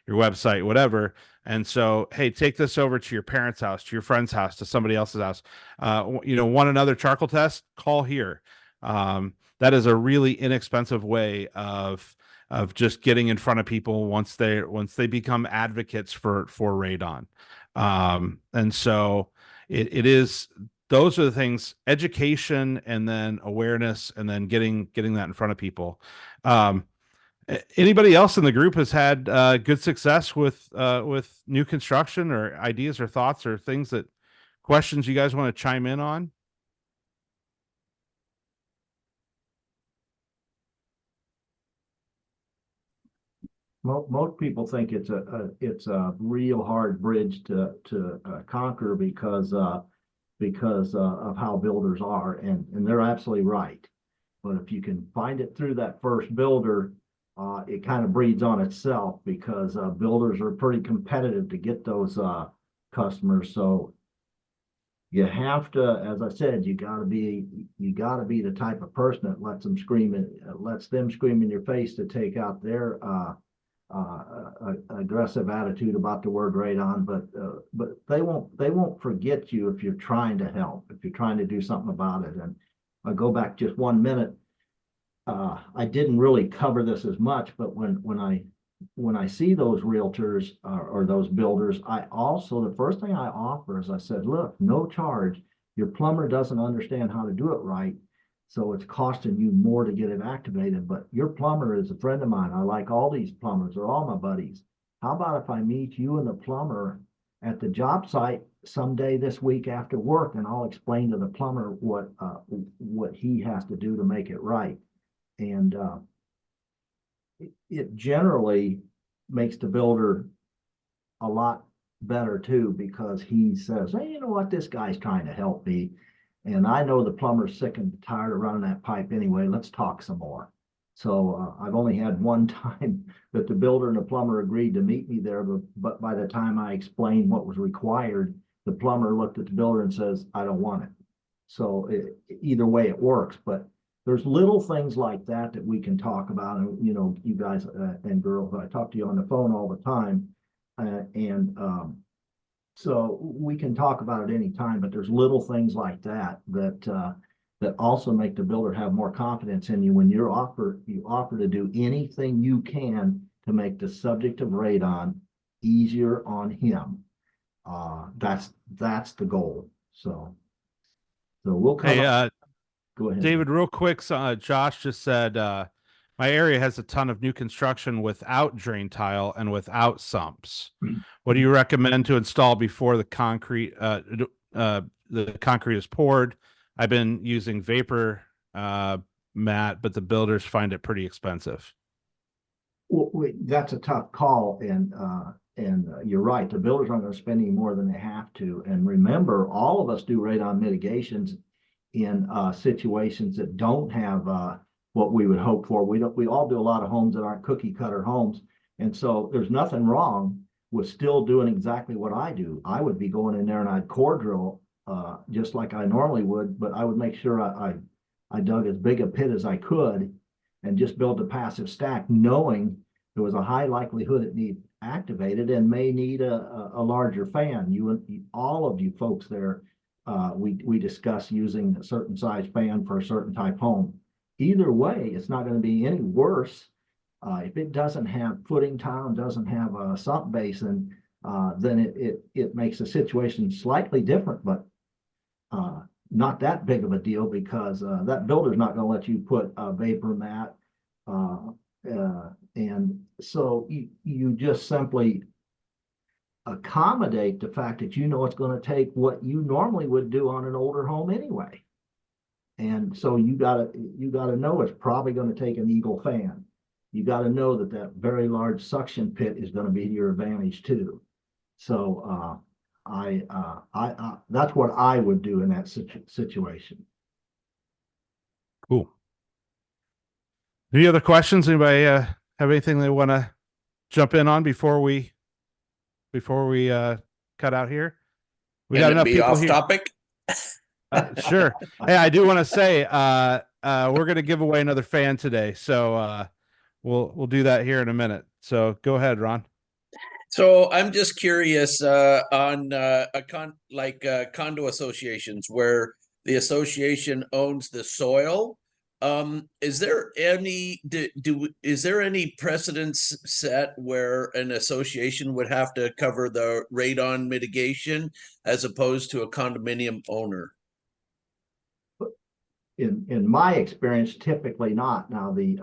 your website, whatever. And so, hey, take this over to your parents' house, to your friend's house, to somebody else's house. Want another charcoal test? Call here. That is a really inexpensive way of just getting in front of people once they become advocates for radon. And so it is, those are the things: education, and then awareness, and then getting that in front of people. Anybody else in the group has had good success with new construction, or ideas or thoughts or questions you guys want to chime in on? Most people think it's a real hard bridge to conquer because of how builders are, and they're absolutely right. But if you can find it through that first builder, it kind of breeds on itself, because builders are pretty competitive to get those customers. So you have to, as I said, you got to be the type of person that lets them scream in your face to take out their aggressive attitude about the word radon. But they won't forget you if you're trying to help, if you're trying to do something about it. And I'll go back just 1 minute. I didn't really cover this as much, but when I see those realtors or those builders, the first thing I offer is, I said, look, no charge. Your plumber doesn't understand how to do it right, so it's costing you more to get it activated. But your plumber is a friend of mine. I like all these plumbers. They're all my buddies. How about if I meet you and the plumber at the job site someday this week after work, and I'll explain to the plumber what he has to do to make it right. And it generally makes the builder a lot better too, because he says, hey, you know what, this guy's trying to help me, and I know the plumber's sick and tired of running that pipe anyway. Let's talk some more. So I've only had one time that the builder and the plumber agreed to meet me there, but by the time I explained what was required, the plumber looked at the builder and says, I don't want it. So either way it works. But there's little things like that we can talk about. And, you guys and girls, I talk to you on the phone all the time. So we can talk about it anytime, but there's little things like that also make the builder have more confidence in you when you offer to do anything you can to make the subject of radon easier on him. That's the goal. So we'll come. Hey, go ahead, David, real quick. Josh just said, my area has a ton of new construction without drain tile and without sumps. What do you recommend to install before the concrete is poured? I've been using vapor mat, but the builders find it pretty expensive. Well, that's a tough call, and you're right. The builders aren't going to spend any more than they have to. And remember, all of us do radon mitigations in situations that don't have what we would hope for. We all do a lot of homes that aren't cookie cutter homes, and so there's nothing wrong with still doing exactly what I do. I would be going in there and I'd core drill just like I normally would, but I would make sure I dug as big a pit as I could and just build a passive stack, knowing there was a high likelihood it need activated and may need a larger fan. All of you folks there, we discuss using a certain size fan for a certain type home. Either way, it's not going to be any worse. If it doesn't have footing tile and doesn't have a sump basin, then it makes the situation slightly different, but not that big of a deal, because that builder's not going to let you put a vapor mat. And so you just simply accommodate the fact that it's going to take what you normally would do on an older home anyway. And so you gotta know it's probably going to take an Eagle fan. You got to know that very large suction pit is going to be to your advantage too. So that's what I would do in that situation. Cool. Any other questions? Anybody have anything they want to jump in on before we cut out here? We got enough people off here. Topic. Sure. Hey, I do want to say we're going to give away another fan today, so we'll do that here in a minute. So go ahead, Ron. So I'm just curious on condo associations where the association owns the soil. Is there any is there any precedence set where an association would have to cover the radon mitigation as opposed to a condominium owner? In my experience, typically not. Now, the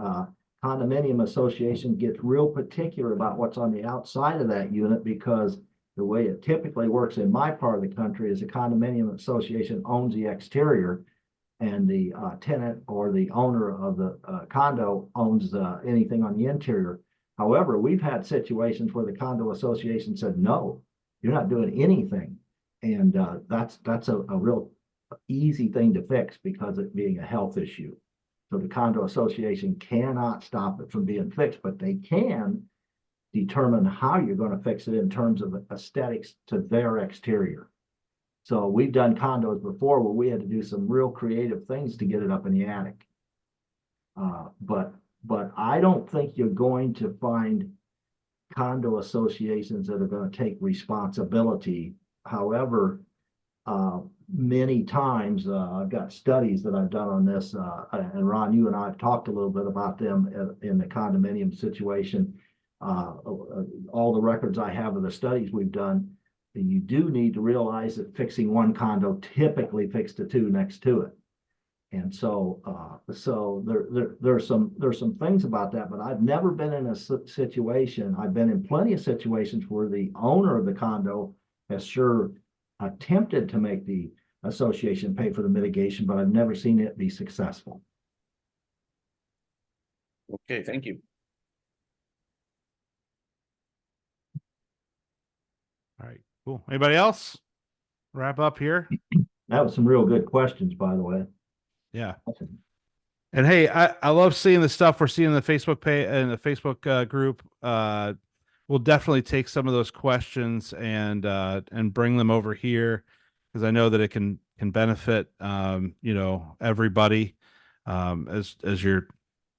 condominium association gets real particular about what's on the outside of that unit, because the way it typically works in my part of the country is a condominium association owns the exterior, and the tenant or the owner of the condo owns anything on the interior. However, we've had situations where the condo association said, no, you're not doing anything. And that's a real easy thing to fix, because it being a health issue. So the condo association cannot stop it from being fixed, but they can determine how you're going to fix it in terms of aesthetics to their exterior. So we've done condos before where we had to do some real creative things to get it up in the attic. But I don't think you're going to find condo associations that are going to take responsibility. However, many times I've got studies that I've done on this, and Ron, you and I have talked a little bit about them in the condominium situation. All the records I have of the studies we've done, you do need to realize that fixing one condo typically fixes the two next to it. And so there's some things about that, but I've never been in a situation. I've been in plenty of situations where the owner of the condo has sure attempted to make the association pay for the mitigation, but I've never seen it be successful. Okay, thank you. All right, cool. Anybody else? Wrap up here. That was some real good questions, by the way. Yeah. And hey, I love seeing the stuff we're seeing in the Facebook page and the Facebook group. We'll definitely take some of those questions and bring them over here, because I know that it can benefit everybody as you're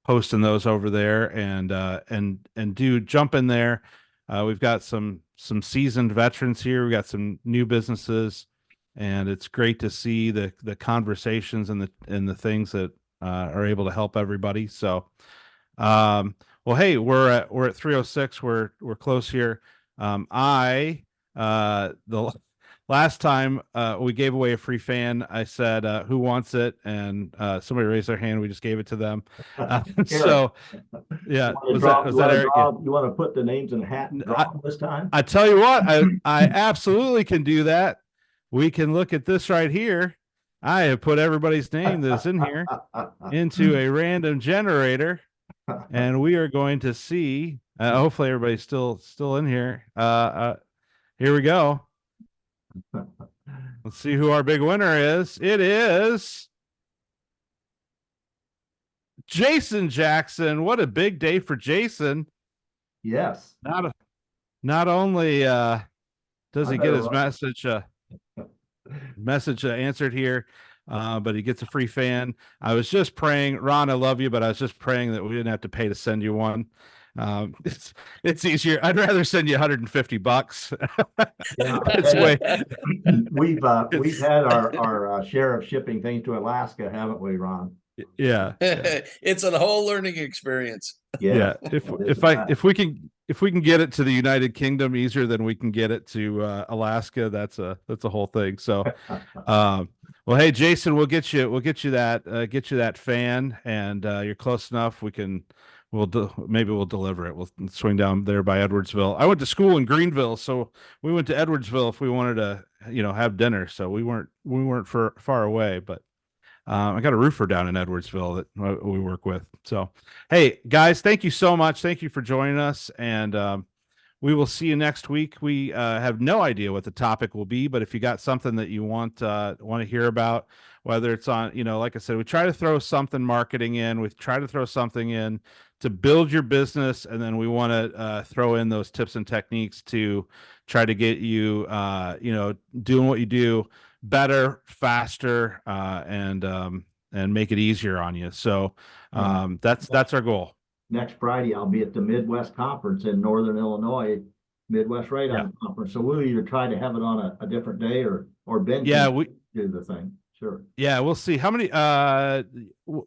posting those over there, and do jump in there. We've got some seasoned veterans here. We've got some new businesses, and it's great to see the conversations and the things that are able to help everybody. So well, hey, we're at 3:06. We're close here. The last time we gave away a free fan, I said, who wants it? And somebody raised their hand. We just gave it to them. So yeah, was that Eric? You want to put the names in a hat and draw them this time? I tell you what, I absolutely can do that. We can look at this right here. I have put everybody's name that's in here into a random generator. And we are going to see, hopefully everybody's still in here. Here we go. Let's see who our big winner is. It is Jason Jackson. What a big day for Jason. Yes. Not only does he get his message answered here, but he gets a free fan. I was just praying, Ron, I love you, but I was just praying that we didn't have to pay to send you one. It's easier. I'd rather send you $150. Yeah. We've had our share of shipping things to Alaska, haven't we, Ron? Yeah. It's a whole learning experience. Yeah. If we can get it to the United Kingdom easier than we can get it to Alaska, that's a whole thing. So well, hey, Jason, we'll get you that fan, and you're close enough. Maybe we'll deliver it. We'll swing down there by Edwardsville. I went to school in Greenville, so we went to Edwardsville if we wanted to, have dinner. So we weren't far away, but I got a roofer down in Edwardsville that we work with. So, hey guys, thank you so much. Thank you for joining us, and we will see you next week. We have no idea what the topic will be, but if you got something that you want to hear about, whether it's on, like I said, we try to throw something marketing in, we try to throw something in to build your business, and then we want to throw in those tips and techniques to try to get you, doing what you do better, faster, and make it easier on you. So that's our goal. Next Friday, I'll be at the Midwest Conference in Northern Illinois. Midwest Radon Conference. So we'll either try to have it on a different day or Ben Yeah, can we do the thing. Sure. Yeah, we'll see how many.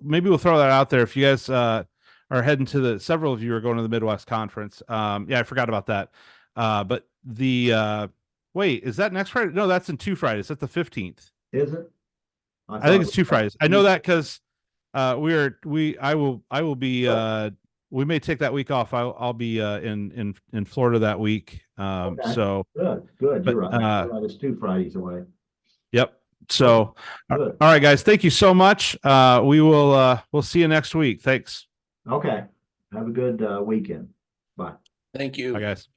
Maybe we'll throw that out there if you guys are heading to several of you are going to the Midwest Conference. Yeah, I forgot about that. But the wait, is that next Friday? No, that's in 2 Fridays. That's the 15th. Is it? I think it's 2 Fridays. I know that because I will be. We may take that week off. I'll be in Florida that week. Okay. So Good. but, You're right. You're right. It's 2 Fridays away. Yep. So, Good. all right, guys. Thank you so much. We'll see you next week. Thanks. Okay. Have a good weekend. Bye. Thank you. Bye, guys.